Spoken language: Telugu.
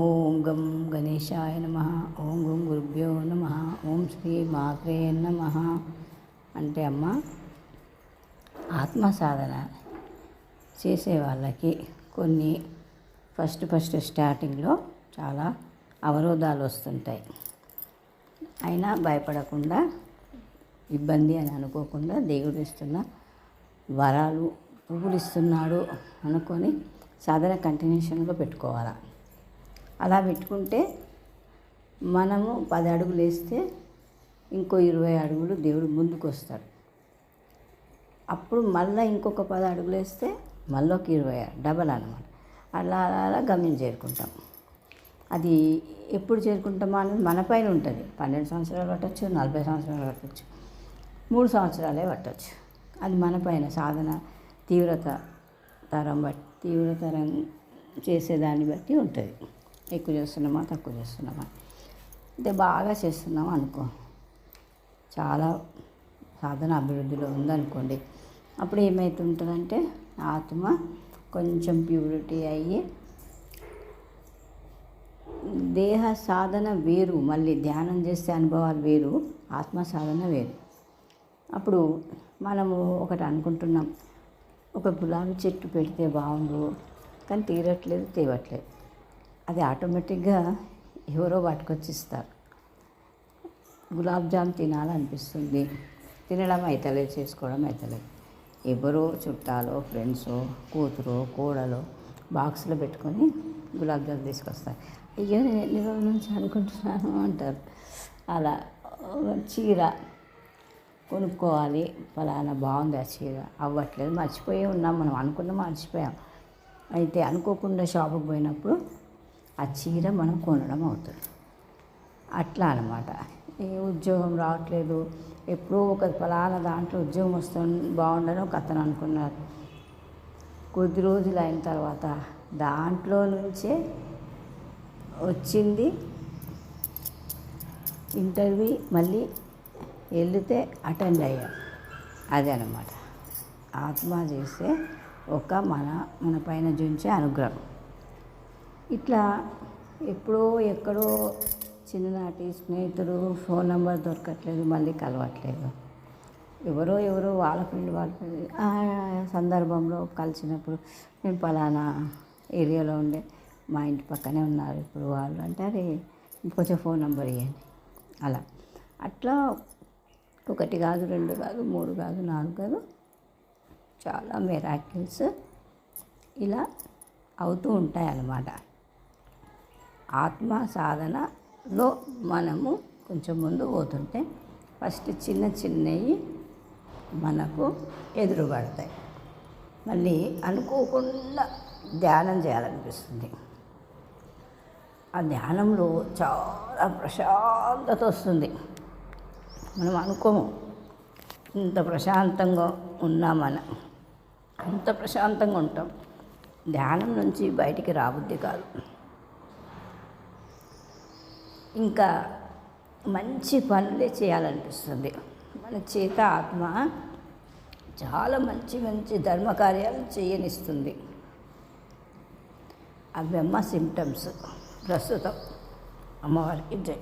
ఓం గం గణేశాయ నమ. ఓం గం గురుభ్యో నమ. ఓం శ్రీ మాత్రే నమ. అంటే అమ్మ, ఆత్మ సాధన చేసే వాళ్ళకి కొన్ని ఫస్ట్ స్టార్టింగ్లో చాలా అవరోధాలు వస్తుంటాయి. అయినా భయపడకుండా, ఇబ్బంది అని అనుకోకుండా, దేవుడు ఇస్తున్న వరాలు, పువ్వులు ఇస్తున్నాడు అనుకొని సాధన కంటిన్యూషన్గా పెట్టుకోవాలి. అలా పెట్టుకుంటే మనము 10 అడుగులు వేస్తే ఇంకో 20 అడుగులు దేవుడు ముందుకు వస్తాడు. అప్పుడు మళ్ళీ ఇంకొక 10 అడుగులు వేస్తే మళ్ళీ ఒక 20 డబల్ అన్నమాట. అలా అలా గమ్యం చేరుకుంటాం. అది ఎప్పుడు చేరుకుంటామో అనేది మన పైన ఉంటుంది. 12 సంవత్సరాలు పట్టచ్చు, 40 సంవత్సరాలు పట్టచ్చు, 3 సంవత్సరాలే పట్టచ్చు. అది మన పైన సాధన తీవ్రతరం చేసేదాన్ని బట్టి ఉంటుంది. ఎక్కువ చేస్తున్నామా, తక్కువ చేస్తున్నామా. అంటే బాగా చేస్తున్నామా అనుకో, చాలా సాధన అభివృద్ధిలో ఉందనుకోండి, అప్పుడు ఏమవుతుంటుందంటే ఆత్మ కొంచెం ప్యూరిటీ అయ్యి, దేహ సాధన వేరు, మళ్ళీ ధ్యానం చేసే అనుభవాలు వేరు, ఆత్మ సాధన వేరు. అప్పుడు మనము ఒకటి అనుకుంటున్నాం, ఒక గులాబీ చెట్టు పెడితే బాగుండు, కానీ తీరట్లేదు, తేవట్లేదు. అది ఆటోమేటిక్గా ఎవరో పట్టుకొచ్చిస్తారు. గులాబ్ జామ్ తినాలనిపిస్తుంది, తినడం అవుతలేదు, చేసుకోవడం అవుతలేదు. ఎవరో చుట్టాలో, ఫ్రెండ్సో, కూతురో, కోడలో బాక్స్లో పెట్టుకొని గులాబ్ జామ్ తీసుకొస్తారు. అయ్యో, నేను ఎన్ని రోజుల నుంచి అనుకుంటున్నాను అంటారు. అలా చీర కొనుక్కోవాలి, ఫలానా బాగుంది ఆ చీర, అవ్వట్లేదు, మర్చిపోయి ఉన్నాం. మనం అనుకున్నాం, మర్చిపోయాం. అయితే అనుకోకుండా షాపుకి పోయినప్పుడు ఆ చీర మనం కొనడం అవుతుంది. అట్లా అన్నమాట. ఏ ఉద్యోగం రావట్లేదు, ఎప్పుడో ఒక ఫలానా దాంట్లో ఉద్యోగం వస్తుంది, బాగుండని ఒక అతను అనుకున్నారు. కొద్ది రోజులు అయిన తర్వాత దాంట్లో నుంచే వచ్చింది ఇంటర్వ్యూ, మళ్ళీ వెళితే అటెండ్ అయ్యాం. అదే అన్నమాట ఆత్మ చేసే ఒక మన పైన చూంచే అనుగ్రహం. ఇట్లా ఎప్పుడో ఎక్కడో చిన్ననాటి స్నేహితుడు ఫోన్ నెంబర్ దొరకట్లేదు, మళ్ళీ కలవట్లేదు. ఎవరో వాళ్ళ పిల్లలు ఆ సందర్భంలో కలిసినప్పుడు, నేను పలానా ఏరియాలో ఉండే మా ఇంటి పక్కనే ఉన్నారు ఇప్పుడు వాళ్ళు అంటే, అరే కొంచెం ఫోన్ నెంబర్ ఇవ్వండి. అట్లా 1 కాదు, 2 కాదు, 3 కాదు, 4 కాదు, చాలా మిరాకిల్స్ ఇలా అవుతూ ఉంటాయి అన్నమాట. ఆత్మ సాధనలో మనము కొంచెం ముందు పోతుంటే ఫస్ట్ చిన్నవి మనకు ఎదురుపడతాయి. మళ్ళీ అనుకోకుండా ధ్యానం చేయాలనిపిస్తుంది. ఆ ధ్యానంలో చాలా ప్రశాంతత వస్తుంది. మనం అనుకోము ఇంత ప్రశాంతంగా ఉన్నామని. అంత ప్రశాంతంగా ఉంటాం. ధ్యానం నుంచి బయటికి రాబుద్ది కాదు. ఇంకా మంచి పనులే చేయాలనిపిస్తుంది. మన చేత ఆత్మ చాలా మంచి ధర్మకార్యాలు చేయనిస్తుంది. అవి అమ్మ సిమ్టమ్స్. ప్రస్తుతం అమ్మవారికి జై.